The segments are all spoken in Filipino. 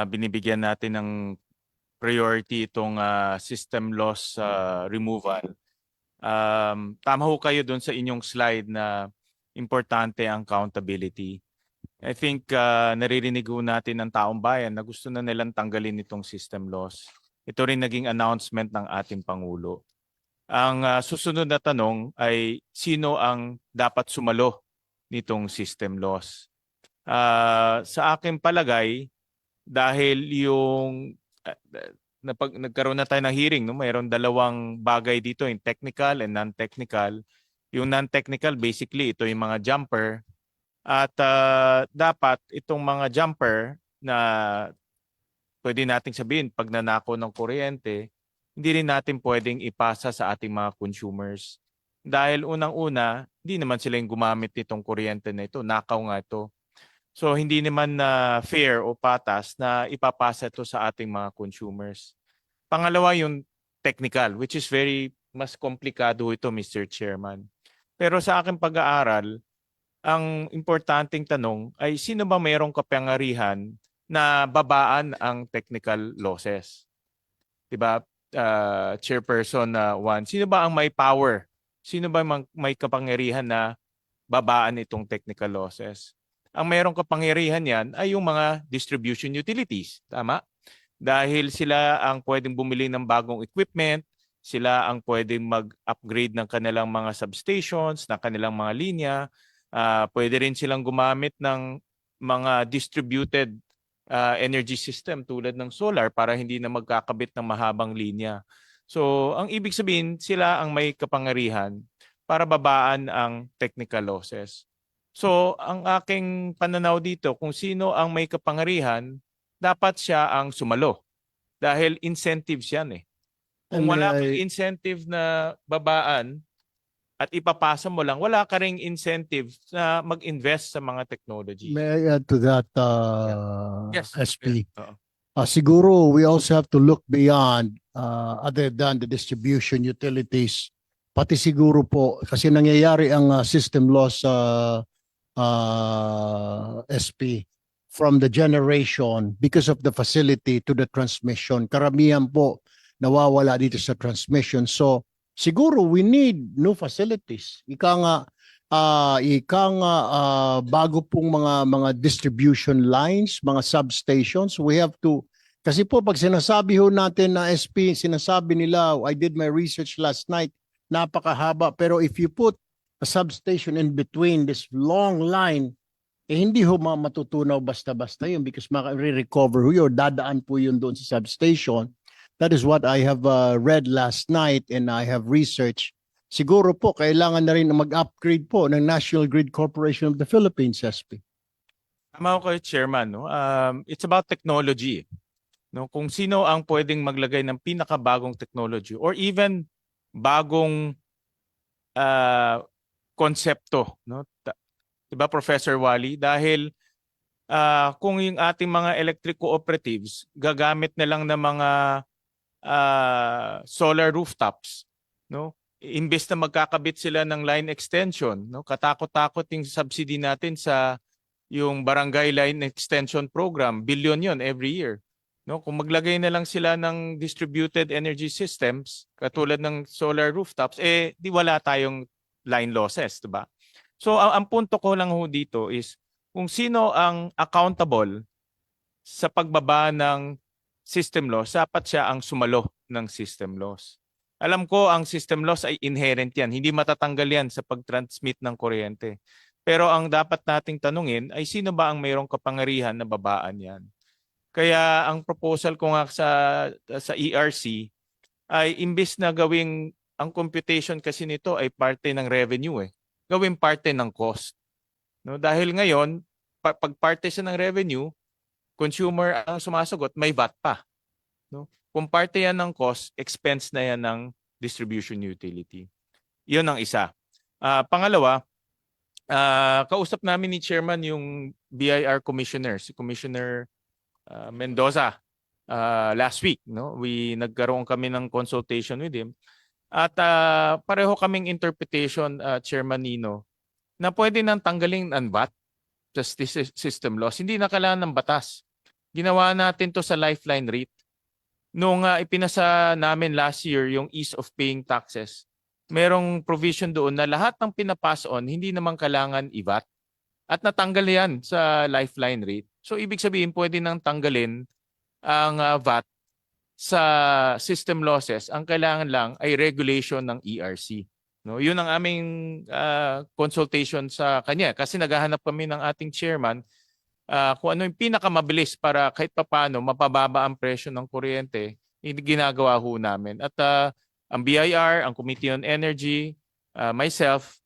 binibigyan natin ng priority itong system loss removal. Tama ho kayo doon sa inyong slide na importante ang accountability. I think naririnig ho natin ng taong bayan na gusto na nilang tanggalin itong system loss. Ito rin naging announcement ng ating Pangulo. Ang susunod na tanong ay sino ang dapat sumalo nitong system loss? Sa aking palagay, dahil yung nagkaroon na tayo ng hearing, no? Mayroon dalawang bagay dito, yung technical and non-technical. Yung non-technical, basically, ito yung mga jumper. At dapat itong mga jumper na pwede nating sabihin pag nanako ng kuryente, hindi rin natin pwedeng ipasa sa ating mga consumers. Dahil unang-una, hindi naman sila yung gumamit nitong kuryente na ito. Nakaw nga ito. So hindi naman na fair o patas na ipapasa ito sa ating mga consumers. Pangalawa yung technical, which is very mas komplikado ito, Mr. Chairman. Pero sa aking pag-aaral, ang importanteng tanong ay sino ba mayroong kapangyarihan na babaan ang technical losses? 'Di ba? Chairperson Juan, sino ba ang may power? Sino ba may kapangyarihan na babaan itong technical losses? Ang mayroong kapangyarihan yan ay yung mga distribution utilities. Tama? Dahil sila ang pwedeng bumili ng bagong equipment, sila ang pwedeng mag-upgrade ng kanilang mga substations, ng kanilang mga linya, pwede rin silang gumamit ng mga distributed energy system tulad ng solar para hindi na magkakabit ng mahabang linya. So, ang ibig sabihin, sila ang may kapangyarihan para babaan ang technical losses. So, ang aking pananaw dito, kung sino ang may kapangyarihan, dapat siya ang sumalo. Dahil incentives yan eh. Kung wala kang incentive na babaan at ipapasa mo lang, wala ka ring incentive na mag-invest sa mga technology. May I add to that, Yes. SP? Oo. Siguro we also have to look beyond other than the distribution utilities. Pati siguro po, kasi nangyayari ang system loss SP from the generation because of the facility to the transmission. Karamihan po nawawala dito sa transmission. So siguro we need new facilities. Bago pong mga distribution lines, mga substations, we have to, kasi po pag sinasabi ho natin na SP, sinasabi nila, I did my research last night, napakahaba, pero if you put a substation in between this long line, hindi ho matutunaw basta-basta yun because maka-recover ho yun, dadaan po yun doon sa substation. That is what I have read last night and I have researched. Siguro po, kailangan na rin mag-upgrade po ng National Grid Corporation of the Philippines, SP. Tama ko kayo, Chairman. No? It's about technology. No? Kung sino ang pwedeng maglagay ng pinakabagong technology or even bagong konsepto. No? Diba, Professor Wally? Dahil kung yung ating mga electric cooperatives gagamit na lang ng mga solar rooftops, no? Imbes na magkakabit sila ng line extension, no? Katakot-takot yung subsidy natin sa yung barangay line extension program, billion yon every year. No? Kung maglagay na lang sila ng distributed energy systems katulad ng solar rooftops, di wala tayong line losses, 'di ba? So ang punto ko lang ho dito is kung sino ang accountable sa pagbaba ng system loss, dapat siya ang sumalo ng system loss. Alam ko ang system loss ay inherent yan. Hindi matatanggal yan sa pag-transmit ng kuryente. Pero ang dapat nating tanungin ay sino ba ang mayroong kapangyarihan na babaan yan. Kaya ang proposal ko nga sa ERC ay imbis na gawing ang computation kasi nito ay parte ng revenue gawing parte ng cost. No? Dahil ngayon, pag parte siya ng revenue, consumer ang sumasagot, may VAT pa. No? Kung parte yan ng cost, expense na yan ng distribution utility. Yun ang isa. Pangalawa, kausap namin ni Chairman yung BIR Commissioner, si Commissioner Mendoza last week. No? Nagkaroon kami ng consultation with him. At pareho kaming interpretation, Chairman Nino, na pwede nang tanggalin ang VAT sa system loss. Hindi na kailangan ng batas. Ginawa natin to sa Lifeline rate. Nung ipinasa namin last year yung ease of paying taxes, merong provision doon na lahat ng pinapass on hindi naman kailangan i-VAT at natanggal yan sa Lifeline rate. So ibig sabihin pwede nang tanggalin ang VAT sa system losses. Ang kailangan lang ay regulation ng ERC. No, yun ang aming consultation sa kanya kasi naghahanap kami ng ating chairman kung ano yung pinakamabilis para kahit papaano mapababa ang presyo ng kuryente, hindi ginagawa ho namin. At ang BIR, ang Committee on Energy, myself,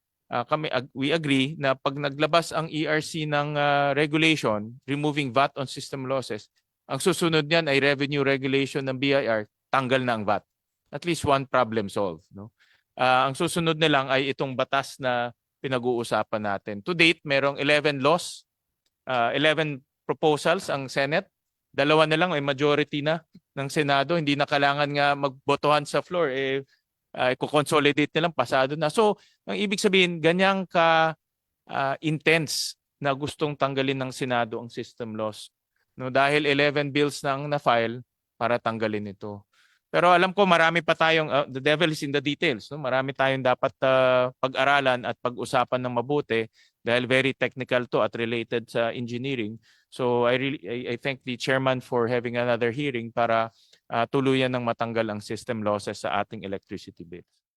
we agree na pag naglabas ang ERC ng regulation, removing VAT on system losses, ang susunod niyan ay revenue regulation ng BIR, tanggal na ang VAT. At least one problem solved. No? Ang susunod na lang ay itong batas na pinag-uusapan natin. To date, merong 11 laws, 11 proposals ang Senate. Dalawa na lang ay majority na ng Senado. Hindi na kailangan nga magbotohan sa floor. I-consolidate na lang, pasado na. So, ang ibig sabihin, ganyang intense na gustong tanggalin ng Senado ang system laws. No, dahil 11 bills na ang na-file para tanggalin ito. Pero alam ko marami pa tayong, the devil is in the details. No? Marami tayong dapat pag-aralan at pag-usapan ng mabuti dahil very technical to at related sa engineering. So I thank the chairman for having another hearing para tuluyan ng matanggal ang system losses sa ating electricity bills.